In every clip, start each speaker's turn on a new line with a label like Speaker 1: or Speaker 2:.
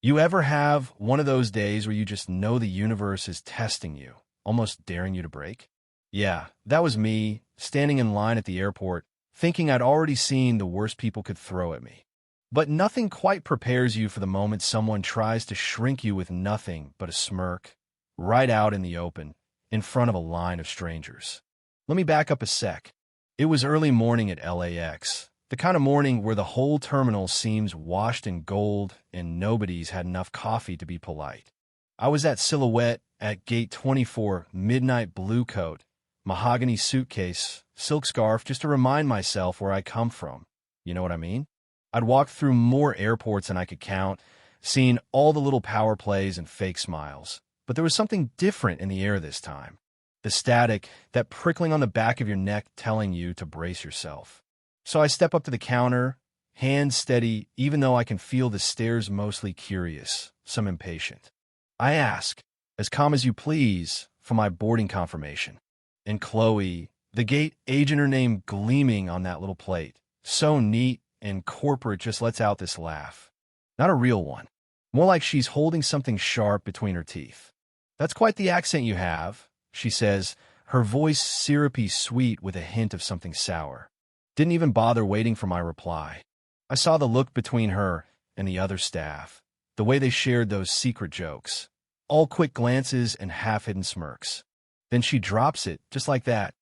Speaker 1: You ever have one of those days where you just know the universe is testing you, almost daring you to break? Yeah, that was me, standing in line at the airport, thinking I'd already seen the worst people could throw at me. But nothing quite prepares you for the moment someone tries to shrink you with nothing but a smirk, right out in the open, in front of a line of strangers. Let me back up a sec. It was early morning at LAX, the kind of morning where the whole terminal seems washed in gold and nobody's had enough coffee to be polite. I was at Silhouette at Gate 24, midnight blue coat, mahogany suitcase, silk scarf, just to remind myself where I come from. You know what I mean? I'd walked through more airports than I could count, seen all the little power plays and fake smiles. But there was something different in the air this time. The static, that prickling on the back of your neck telling you to brace yourself. So I step up to the counter, hands steady, even though I can feel the stares mostly curious, some impatient. I ask, as calm as you please, for my boarding confirmation. And Chloe, the gate agent, her name gleaming on that little plate, so neat and corporate, just lets out this laugh. Not a real one. More like she's holding something sharp between her teeth. "That's quite the accent you have," she says, her voice syrupy sweet with a hint of something sour. Didn't even bother waiting for my reply. I saw the look between her and the other staff, the way they shared those secret jokes, all quick glances and half-hidden smirks. Then she drops it, just like that.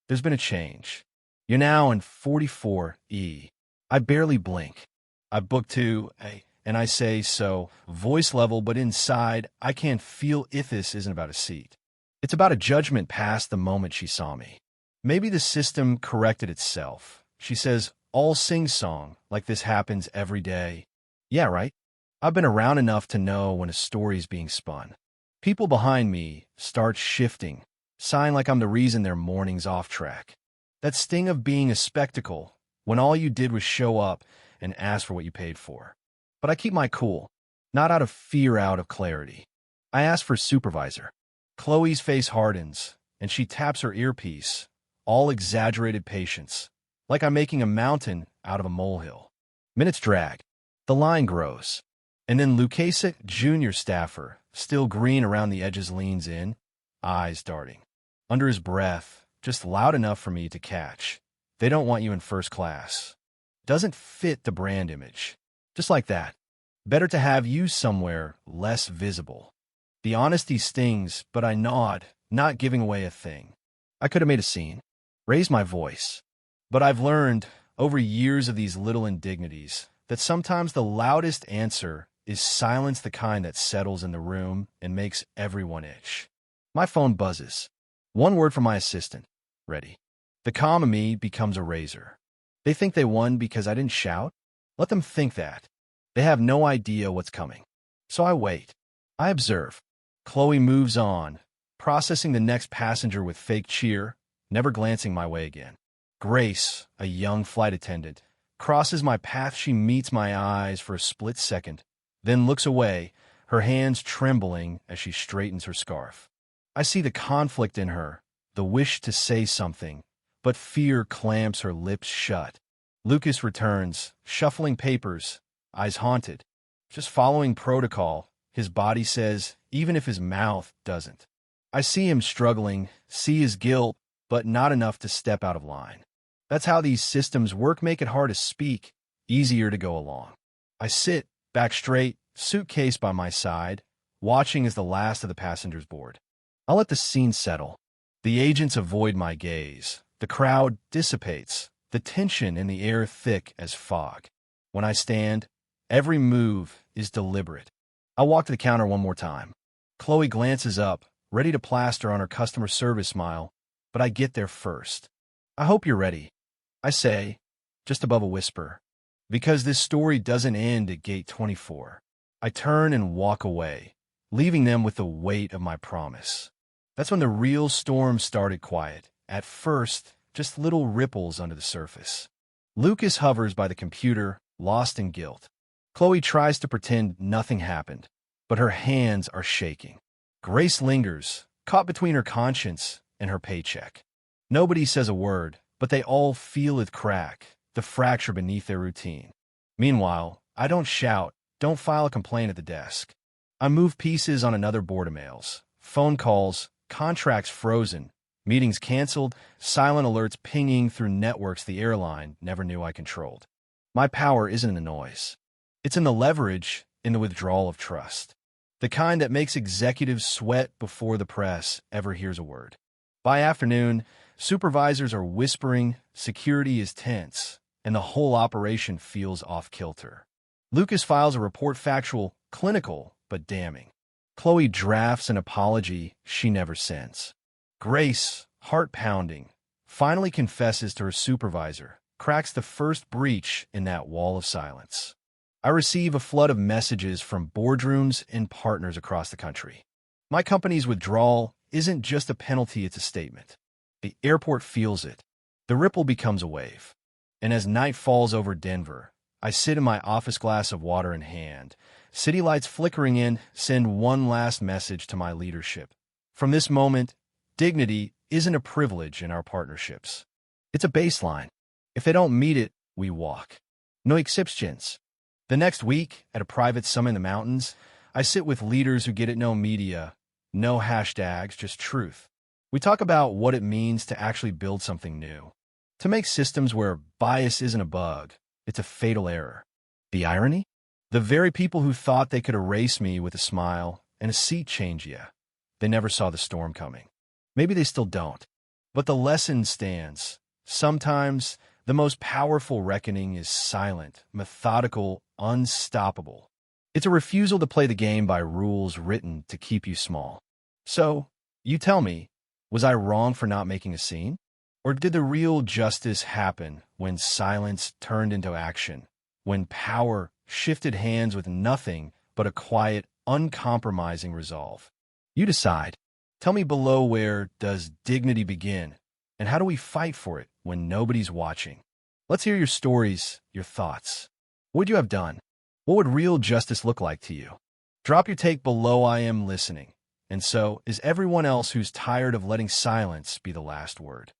Speaker 1: "There's been a change. You're now in 44E. I barely blink. "I booked and I say so, voice level, but inside, I can't feel if this isn't about a seat. It's about a judgment past the moment she saw me. Maybe the system corrected itself. She says, all sing-song, like this happens every day. Yeah, right? I've been around enough to know when a story's being spun. People behind me start shifting, sighing like I'm the reason their morning's off track. That sting of being a spectacle, when all you did was show up and ask for what you paid for. But I keep my cool, not out of fear, out of clarity. I ask for supervisor. Chloe's face hardens, and she taps her earpiece, all exaggerated patience, like I'm making a mountain out of a molehill. Minutes drag. The line grows. And then Lucasa, junior staffer, still green around the edges, leans in, eyes darting. Under his breath, just loud enough for me to catch. "They don't want you in first class. Doesn't fit the brand image." Just like that. Better to have you somewhere less visible. The honesty stings, but I nod, not giving away a thing. I could have made a scene, raised my voice. But I've learned, over years of these little indignities, that sometimes the loudest answer is silence, the kind that settles in the room and makes everyone itch. My phone buzzes. One word from my assistant. Ready. The calm of me becomes a razor. They think they won because I didn't shout? Let them think that. They have no idea what's coming. So I wait. I observe. Chloe moves on, processing the next passenger with fake cheer, never glancing my way again. Grace, a young flight attendant, crosses my path. She meets my eyes for a split second, then looks away, her hands trembling as she straightens her scarf. I see the conflict in her, the wish to say something, but fear clamps her lips shut. Lucas returns, shuffling papers, eyes haunted. Just following protocol, his body says, even if his mouth doesn't. I see him struggling, see his guilt, but not enough to step out of line. That's how these systems work, make it hard to speak, easier to go along. I sit, back straight, suitcase by my side, watching as the last of the passengers board. I'll let the scene settle. The agents avoid my gaze. The crowd dissipates, the tension in the air thick as fog. When I stand, every move is deliberate. I walk to the counter one more time. Chloe glances up, ready to plaster on her customer service smile, but I get there first. "I hope you're ready," I say, just above a whisper, because this story doesn't end at gate 24. I turn and walk away, leaving them with the weight of my promise. That's when the real storm started. Quiet. At first, just little ripples under the surface. Lucas hovers by the computer, lost in guilt. Chloe tries to pretend nothing happened, but her hands are shaking. Grace lingers, caught between her conscience and her paycheck. Nobody says a word, but they all feel it crack, the fracture beneath their routine. Meanwhile, I don't shout, don't file a complaint at the desk. I move pieces on another board of mails. Phone calls, contracts frozen, meetings canceled, silent alerts pinging through networks the airline never knew I controlled. My power isn't in the noise. It's in the leverage, in the withdrawal of trust. The kind that makes executives sweat before the press ever hears a word. By afternoon, supervisors are whispering, security is tense, and the whole operation feels off-kilter. Lucas files a report factual, clinical, but damning. Chloe drafts an apology she never sends. Grace, heart-pounding, finally confesses to her supervisor, cracks the first breach in that wall of silence. I receive a flood of messages from boardrooms and partners across the country. My company's withdrawal isn't just a penalty, it's a statement. The airport feels it. The ripple becomes a wave. And as night falls over Denver, I sit in my office, glass of water in hand, city lights flickering in, send one last message to my leadership. From this moment, dignity isn't a privilege in our partnerships. It's a baseline. If they don't meet it, we walk. No exceptions. The next week, at a private summit in the mountains, I sit with leaders who get it, no media, no hashtags, just truth. We talk about what it means to actually build something new, to make systems where bias isn't a bug, it's a fatal error. The irony? The very people who thought they could erase me with a smile and a seat change, they never saw the storm coming. Maybe they still don't. But the lesson stands. Sometimes the most powerful reckoning is silent, methodical, unstoppable. It's a refusal to play the game by rules written to keep you small. So, you tell me, was I wrong for not making a scene? Or did the real justice happen when silence turned into action, when power shifted hands with nothing but a quiet, uncompromising resolve? You decide. Tell me below, where does dignity begin, and how do we fight for it when nobody's watching? Let's hear your stories, your thoughts. What would you have done? What would real justice look like to you? Drop your take below. I am listening. And so is everyone else who's tired of letting silence be the last word.